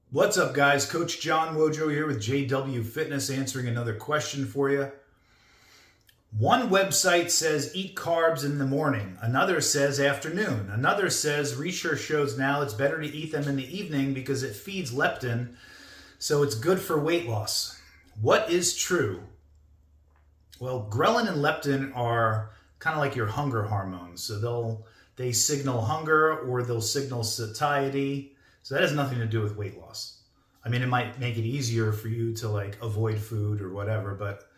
What's up, guys? Coach John Wojo here with JW Fitness answering another question for you. One website says eat carbs in the morning. Another says afternoon. Another says research shows now it's better to eat them in the evening because it feeds leptin, so it's good for weight loss. What is true? Well, ghrelin and leptin are kind of like your hunger hormones. So they signal hunger or they'll signal satiety. So that has nothing to do with weight loss. I mean, it might make it easier for you to avoid food or whatever, but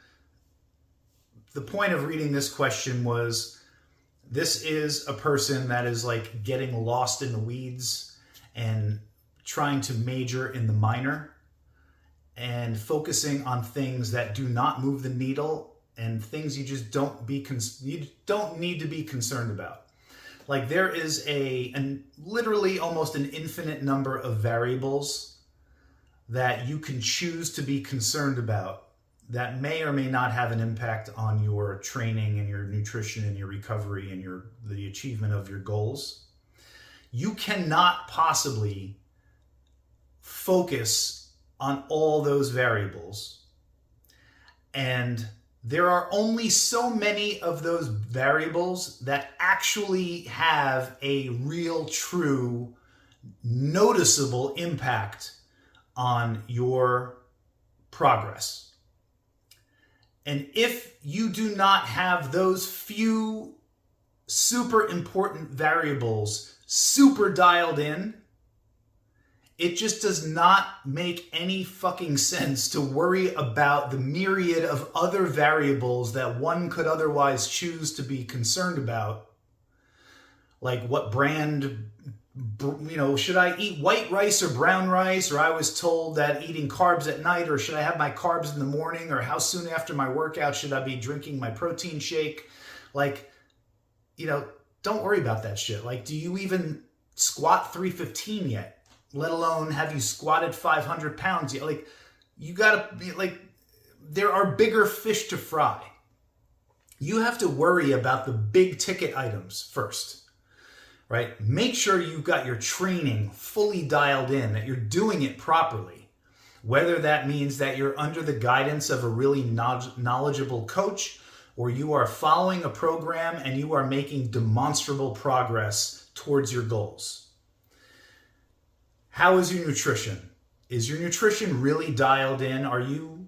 the point of reading this question was this is a person that is getting lost in the weeds and trying to major in the minor and focusing on things that do not move the needle and things you just don't need to be concerned about. There is literally almost an infinite number of variables that you can choose to be concerned about that may or may not have an impact on your training and your nutrition and your recovery and the achievement of your goals. You cannot possibly focus on all those variables, and there are only so many of those variables that actually have a real, true, noticeable impact on your progress. And if you do not have those few super important variables super dialed in, it just does not make any fucking sense to worry about the myriad of other variables that one could otherwise choose to be concerned about. Like what brand, should I eat white rice or brown rice? Or I was told that eating carbs at night, or should I have my carbs in the morning? Or how soon after my workout should I be drinking my protein shake? Don't worry about that shit. Do you even squat 315 yet? Let alone have you squatted 500 pounds. You gotta be there are bigger fish to fry. You have to worry about the big ticket items first, right? Make sure you've got your training fully dialed in, that you're doing it properly. Whether that means that you're under the guidance of a really knowledgeable coach, or you are following a program and you are making demonstrable progress towards your goals. How is your nutrition? Is your nutrition really dialed in? Are you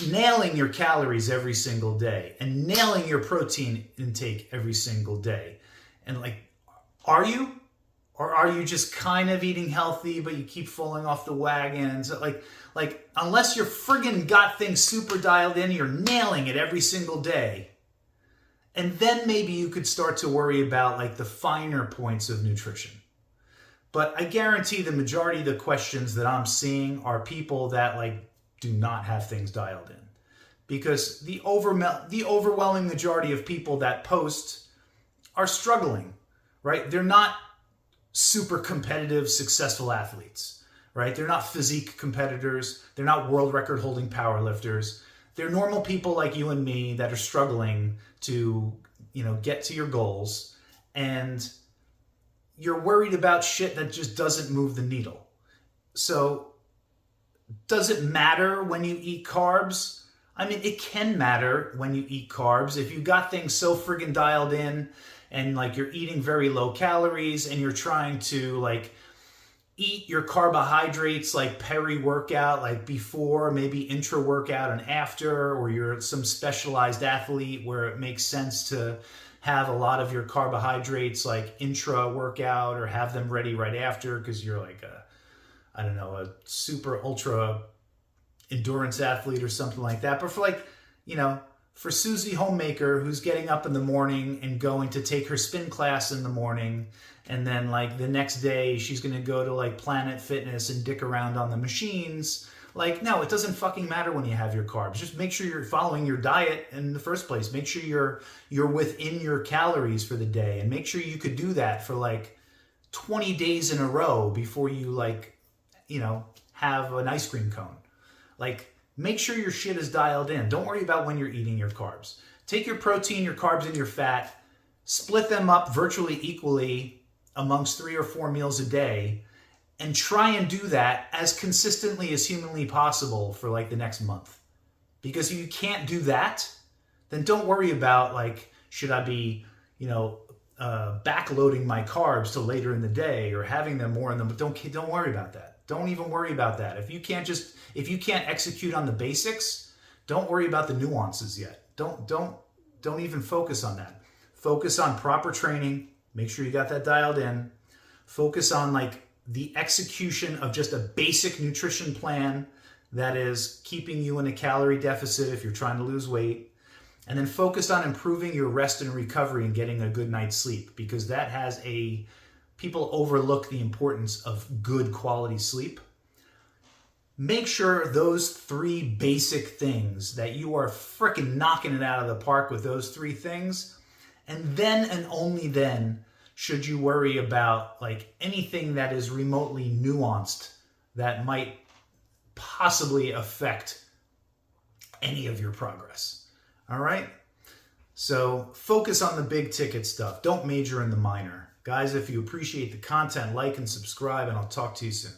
nailing your calories every single day and nailing your protein intake every single day? And are you? Or are you just kind of eating healthy, but you keep falling off the wagon? And so unless you're friggin' got things super dialed in, you're nailing it every single day. And then maybe you could start to worry about the finer points of nutrition. But I guarantee the majority of the questions that I'm seeing are people that do not have things dialed in. Because the overwhelming majority of people that post are struggling, right? They're not super competitive, successful athletes, right? They're not physique competitors. They're not world record holding powerlifters. They're normal people like you and me that are struggling to, get to your goals, and you're worried about shit that just doesn't move the needle. So, does it matter when you eat carbs? I mean, it can matter when you eat carbs. If you got things so friggin' dialed in and you're eating very low calories and you're trying to eat your carbohydrates peri-workout, before, maybe intra-workout and after, or you're some specialized athlete where it makes sense to have a lot of your carbohydrates intra-workout or have them ready right after because you're a super ultra endurance athlete or something like that. But for Susie Homemaker, who's getting up in the morning and going to take her spin class in the morning, and then the next day she's going to go to Planet Fitness and dick around on the machines. No, it doesn't fucking matter when you have your carbs. Just make sure you're following your diet in the first place. Make sure you're within your calories for the day, and make sure you could do that for 20 days in a row before you have an ice cream cone. Make sure your shit is dialed in. Don't worry about when you're eating your carbs. Take your protein, your carbs, and your fat, split them up virtually equally amongst 3 or 4 meals a day, and try and do that as consistently as humanly possible for like the next month. Because if you can't do that, then don't worry about like, should I be, backloading my carbs till later in the day or having them more in them. But don't worry about that. Don't even worry about that. If you can't execute on the basics, don't worry about the nuances yet. Don't even focus on that. Focus on proper training. Make sure you got that dialed in. Focus on like the execution of just a basic nutrition plan that is keeping you in a calorie deficit if you're trying to lose weight. And then focus on improving your rest and recovery and getting a good night's sleep, because people overlook the importance of good quality sleep. Make sure those 3 basic things, that you are freaking knocking it out of the park with those 3 things. And then and only then should you worry about like anything that is remotely nuanced that might possibly affect any of your progress. All right? So focus on the big ticket stuff. Don't major in the minor. Guys, if you appreciate the content, like and subscribe, and I'll talk to you soon.